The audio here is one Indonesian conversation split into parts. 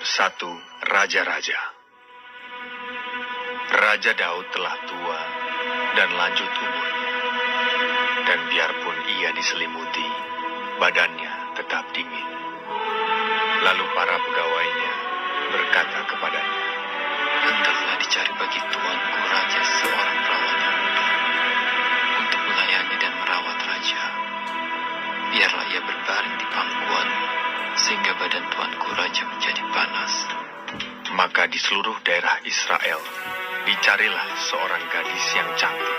1 Raja-Raja. Raja Daud telah tua dan lanjut umurnya, dan biarpun ia diselimuti, badannya tetap dingin. Lalu para pegawainya berkata kepadanya, "Hendaklah dicari bagi tuanku raja seorang perawan yang muda untuk melayani dan merawat raja. Biarlah ia berbaring di pangkuan, sehingga badan tuanku raja menjadi panas." Maka di seluruh daerah Israel dicarilah seorang gadis yang cantik,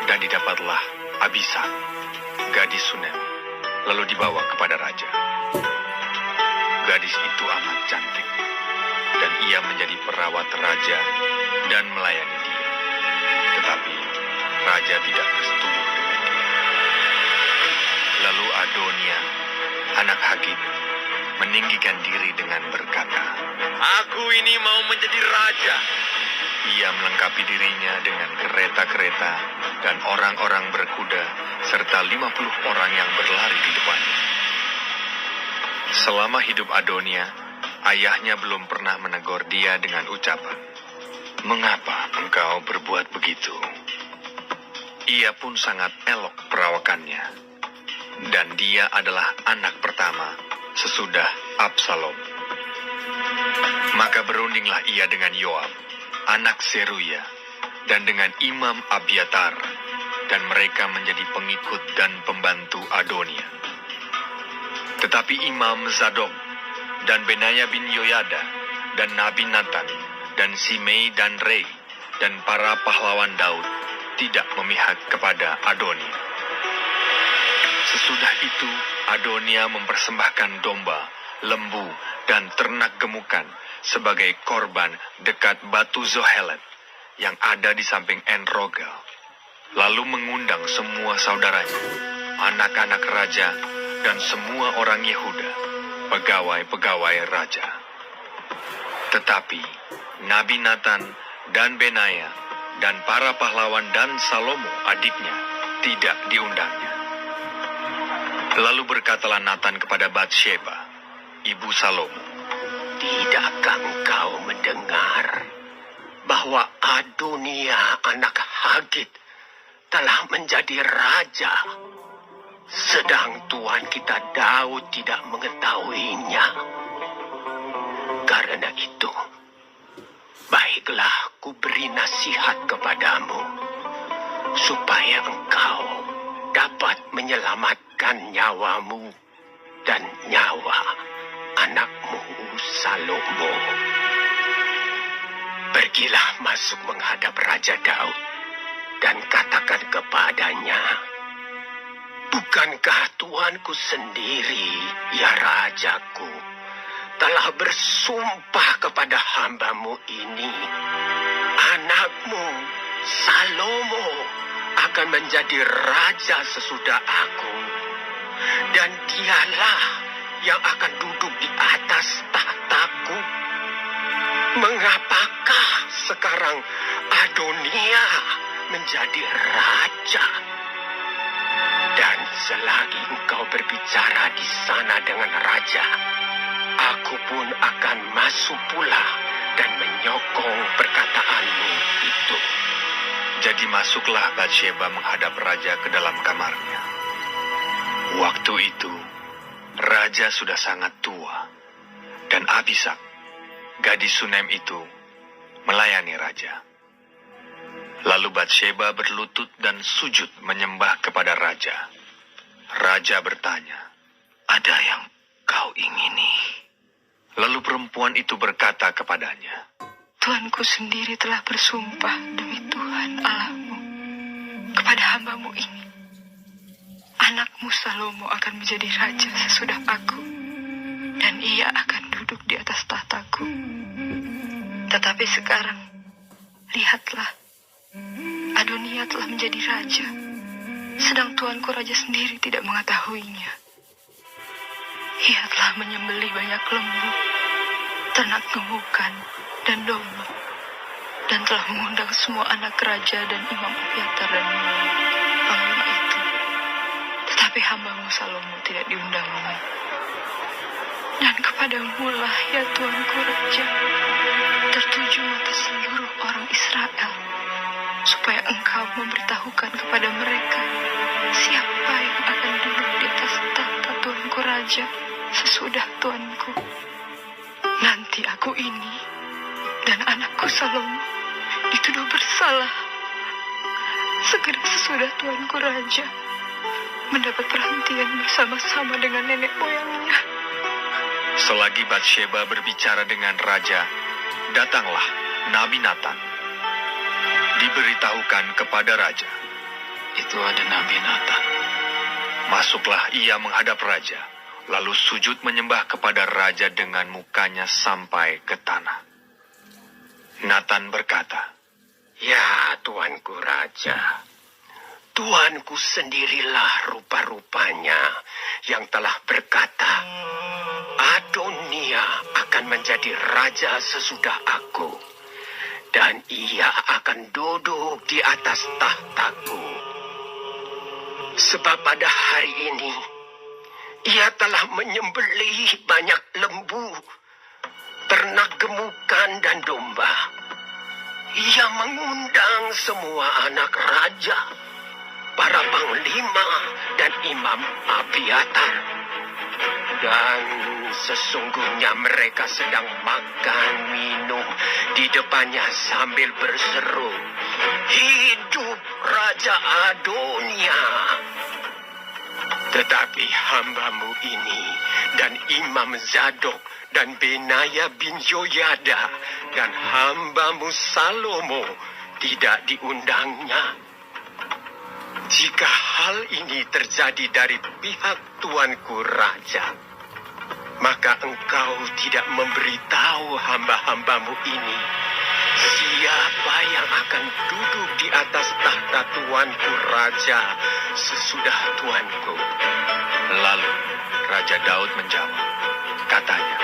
dan didapatlah Abisag, gadis Sunem, lalu dibawa kepada raja. Gadis itu amat cantik, dan ia menjadi perawat raja dan melayani dia. Tetapi raja tidak bersetuju dengan dia. Lalu Adonia, anak Hagit, meninggikan diri dengan berkata, "Aku ini mau menjadi raja." Ia melengkapi dirinya dengan kereta-kereta dan orang-orang berkuda, serta 50 orang yang berlari di depannya. Selama hidup Adonia, ayahnya belum pernah menegur dia dengan ucapan, "Mengapa engkau berbuat begitu?" Ia pun sangat elok perawakannya, dan dia adalah anak pertama sesudah Absalom. Maka berundinglah ia dengan Yoab, anak Seruya, dan dengan Imam Abiatar, dan mereka menjadi pengikut dan pembantu Adonia. Tetapi Imam Zadok, dan Benaya bin Yoyada, dan Nabi Nathan, dan Simei dan Rei, dan para pahlawan Daud tidak memihak kepada Adonia. Sesudah itu, Adonia mempersembahkan domba, lembu, dan ternak gemukan sebagai korban dekat batu Zohelet yang ada di samping En-Rogel. Lalu mengundang semua saudaranya, anak-anak raja, dan semua orang Yehuda, pegawai-pegawai raja. Tetapi Nabi Nathan dan Benaya dan para pahlawan dan Salomo adiknya tidak diundangnya. Lalu berkatalah Nathan kepada Batsheba, ibu Salomo, "Tidakkah engkau mendengar bahwa Adonia anak Hagit telah menjadi raja, sedang tuan kita Daud tidak mengetahuinya? Karena itu, baiklah ku beri nasihat kepadamu, supaya engkau dapat menyelamatkan nyawamu dan nyawa anakmu Salomo. Pergilah masuk menghadap Raja Daud dan katakan kepadanya, bukankah tuanku sendiri, ya rajaku, telah bersumpah kepada hambamu ini, anakmu Salomo akan menjadi raja sesudah aku, dan dialah yang akan duduk di atas tahtaku. Mengapakah sekarang Adonia menjadi raja? Dan selagi engkau berbicara di sana dengan raja, aku pun akan masuk pula dan menyokong perkataanmu itu." Jadi masuklah Batsheba menghadap raja ke dalam kamarnya. Waktu itu, raja sudah sangat tua, dan Abisag, gadis Sunem itu, melayani raja. Lalu Batsheba berlutut dan sujud menyembah kepada raja. Raja bertanya, "Ada yang kau ingini?" Lalu perempuan itu berkata kepadanya, Tuanku sendiri telah bersumpah demi Tuhan Allahmu kepada hambamu ini, anakmu Salomo akan menjadi raja sesudah aku, dan ia akan duduk di atas tahtaku. Tetapi sekarang, lihatlah, Adonia telah menjadi raja, sedang tuanku raja sendiri tidak mengetahuinya. Ia telah menyembelih banyak lembu, ternak gemukan, dan domba, dan telah mengundang semua anak raja dan Imam Abiatar dan panglima itu. Tetapi hambamu Salomo tidak diundangnya. Dan kepadamu lah, ya Tuanku memberitahukan kepada mereka siapa yang akan duduk di atas tahta tuanku raja sesudah tuanku. Nanti aku ini dan anakku Salomo dituduh bersalah. Segera sesudah tuanku raja mendapat perhentian bersama-sama dengan nenek moyangnya. Selagi Batsheba berbicara dengan raja, datanglah Nabi Nathan. Diberitahukan kepada raja. Itu ada Nabi Nathan. Masuklah ia menghadap raja, lalu sujud menyembah kepada raja dengan mukanya sampai ke tanah. Nathan berkata, Ya, tuanku raja. Tuanku sendirilah rupa-rupanya yang telah berkata, Adonia akan menjadi raja sesudah aku, dan ia akan duduk di atas tahtaku. Sebab pada hari ini, ia telah menyembelih banyak lembu, ternak gemukan dan domba. Ia mengundang semua anak raja, para panglima dan imam Abiatar. Dan sesungguhnya mereka sedang makan minum di depannya sambil berseru, Hidup Raja Adonia. Tetapi hambamu ini dan Imam Zadok dan Benaya bin Yoyada dan hambamu Salomo tidak diundangnya. Jika hal ini terjadi dari pihak tuanku raja, maka engkau tidak memberitahu hamba-hambamu ini siapa yang akan duduk di atas tahta tuanku raja sesudah tuanku. Lalu Raja Daud menjawab, katanya,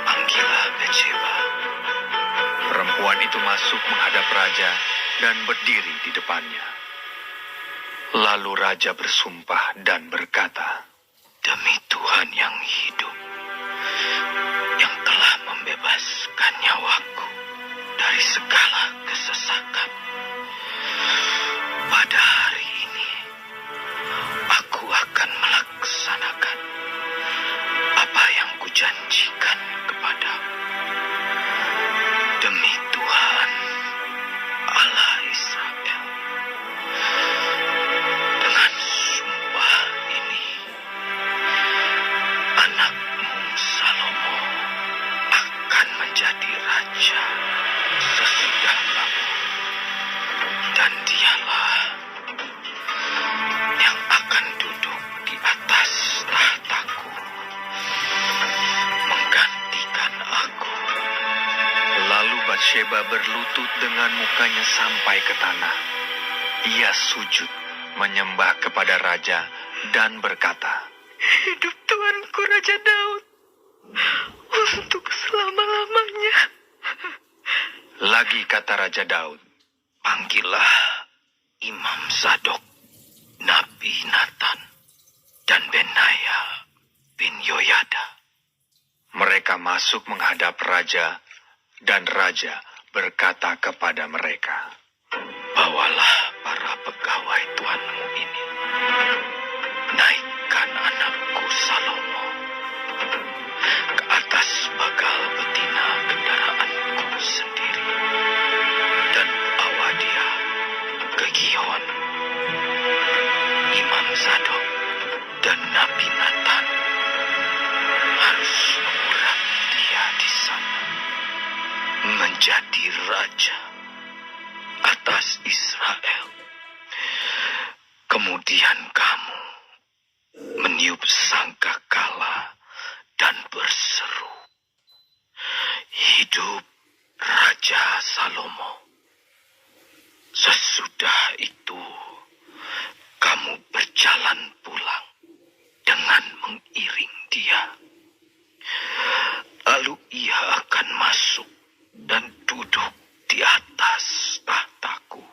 Panggillah Batsheba. perempuan itu masuk menghadap raja dan berdiri di depannya. Lalu raja bersumpah dan berkata, Demi Tuhan yang hidup, yang telah membebaskan nyawaku dari segala kesesakan, pada hari ini aku akan melaksanakan apa yang kujanjikan kepadamu. Demi Tuhan Allah Israel, dengan sumpah ini anakmu Salomo akan menjadi raja sesudah aku, dan dialah yang akan duduk di atas tahtaku menggantikan aku. Lalu Batsheba berlutut dengan mukanya sampai ke tanah. Ia sujud menyembah kepada raja dan berkata, Hidup tuanku Raja Daud untuk selama-lamanya. lagi kata Raja Daud, Panggillah Imam Zadok, Nabi Nathan, dan Benaya bin Yoyada. mereka masuk menghadap raja, dan raja berkata kepada mereka, Bawalah para pegawai tuanmu ini, naikkan anakku Salomo ke atas bagal betina kendaraanku sendiri, dan bawa dia ke Gihon. Imam Zadok dan Nabi Nathan harus mengurapi dia di sana menjadi raja atas Israel. Kemudian kamu meniup sangkakala dan berseru, Hidup Raja Salomo. Sesudah itu kamu berjalan pulang dengan mengiring dia. Lalu ia akan masuk dan duduk di atas tahtaku,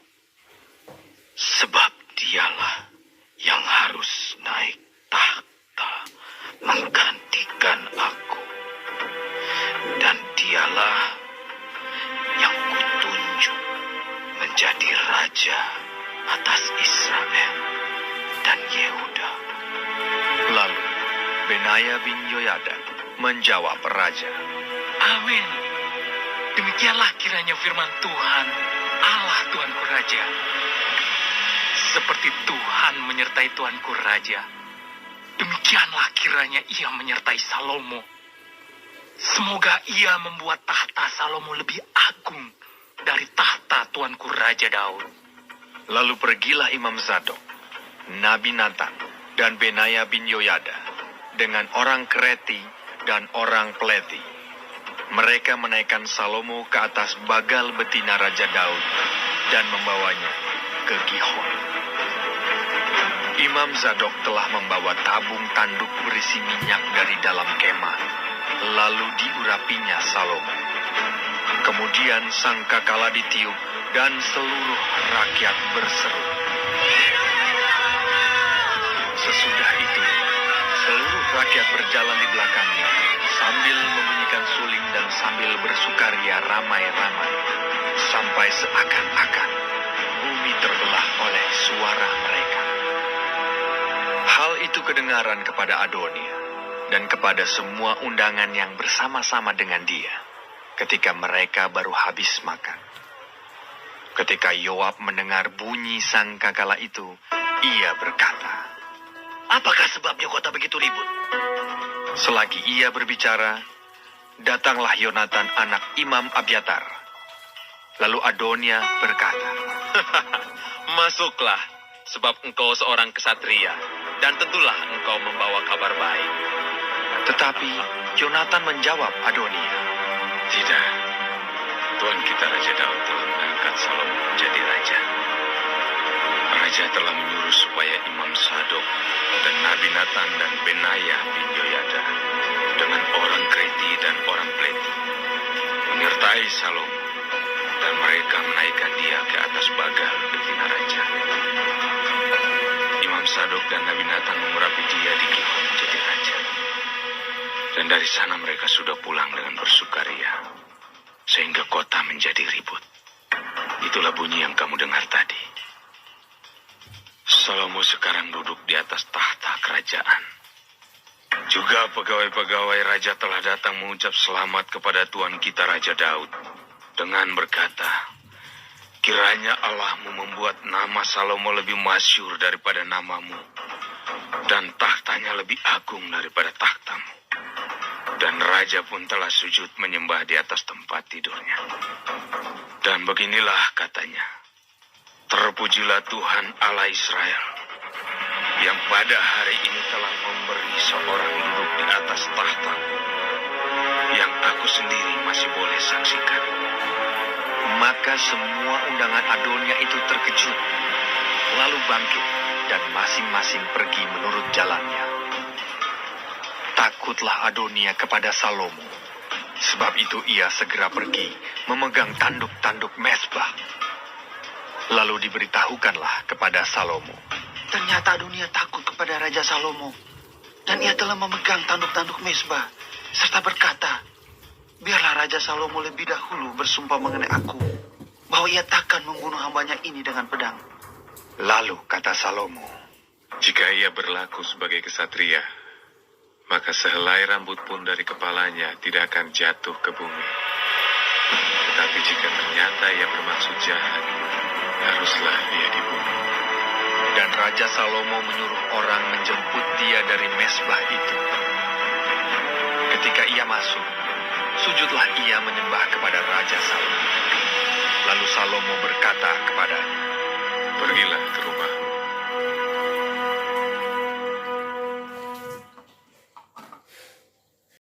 sebab dialah yang harus naik tahta menggantikan aku, dan dialah yang kutunjuk menjadi raja atas Israel dan Yehuda. Lalu Benaya bin Yoyada menjawab raja. Amin. Demikianlah kiranya firman Tuhan, Allah Tuanku Raja. Seperti Tuhan menyertai Tuanku Raja, demikianlah kiranya ia menyertai Salomo. Semoga ia membuat tahta Salomo lebih agung dari tahta Tuanku Raja Daud. Lalu pergilah Imam Zadok, Nabi Nathan, dan Benaya bin Yoyada dengan orang Kreti dan orang Pleti. Mereka menaikkan Salomo ke atas bagal betina Raja Daud dan membawanya ke Gihon. Imam Zadok telah membawa tabung tanduk berisi minyak dari dalam kemah, lalu diurapinya Salomo. Kemudian sangkakala ditiup dan seluruh rakyat berseru. Sesudah itu, seluruh rakyat berjalan di belakangnya sambil membunyikan suling dan sambil bersukaria ramai-ramai, sampai seakan-akan bumi terbelah oleh suara mereka. Hal itu kedengaran kepada Adonia dan kepada semua undangan yang bersama-sama dengan dia ketika mereka baru habis makan. Ketika Yoab mendengar bunyi sangkakala itu, ia berkata, Apakah sebabnya kota begitu ribut? selagi ia berbicara, datanglah Yonatan anak Imam Abiatar. Lalu Adonia berkata, Masuklah, sebab engkau seorang kesatria, dan tentulah engkau membawa kabar baik. Tetapi Yonatan menjawab Adonia, Tidak, Tuan kita Raja Daud telah mengangkat Salomo menjadi raja. Raja telah menyuruh supaya Imam Zadok dan Nabi Nathan dan Benaya bin Yoyada dengan orang Kreti dan orang Pleti menyertai Salomo, dan mereka menaikkan dia ke atas bagal betina raja. Imam Zadok dan Nabi Nathan mengurapi dia di Gihon menjadi raja. Dan dari sana mereka sudah pulang dengan bersukaria, sehingga kota menjadi ribut. Itulah bunyi yang kamu dengar tadi. Salomo sekarang duduk di atas tahta kerajaan. Juga pegawai-pegawai raja telah datang mengucap selamat kepada Tuan kita Raja Daud dengan berkata, kiranya Allahmu membuat nama Salomo lebih masyhur daripada namamu, dan tahtanya lebih agung daripada tahtamu. Dan raja pun telah sujud menyembah di atas tempat tidurnya. Dan beginilah katanya, terpujilah Tuhan Allah Israel, yang pada hari ini telah memberi seorang duduk di atas tahta, yang aku sendiri masih boleh saksikan. maka semua undangan Adonia itu terkejut, lalu bangkit dan masing-masing pergi menurut jalannya. Takutlah Adonia kepada Salomo, sebab itu ia segera pergi memegang tanduk-tanduk mezbah. Lalu diberitahukanlah kepada Salomo, Ternyata Adonia takut kepada Raja Salomo, dan ia telah memegang tanduk-tanduk mezbah, serta berkata, biarlah Raja Salomo lebih dahulu bersumpah mengenai aku, bahwa ia takkan membunuh hambanya ini dengan pedang. Lalu kata Salomo, Jika ia berlaku sebagai kesatria, maka sehelai rambut pun dari kepalanya tidak akan jatuh ke bumi. Tetapi jika ternyata ia bermaksud jahat, haruslah dia dibunuh. dan Raja Salomo menyuruh orang menjemput dia dari mezbah itu. Ketika ia masuk, sujudlah ia menyembah kepada Raja Salomo. Lalu Salomo berkata kepadanya, Pergilah ke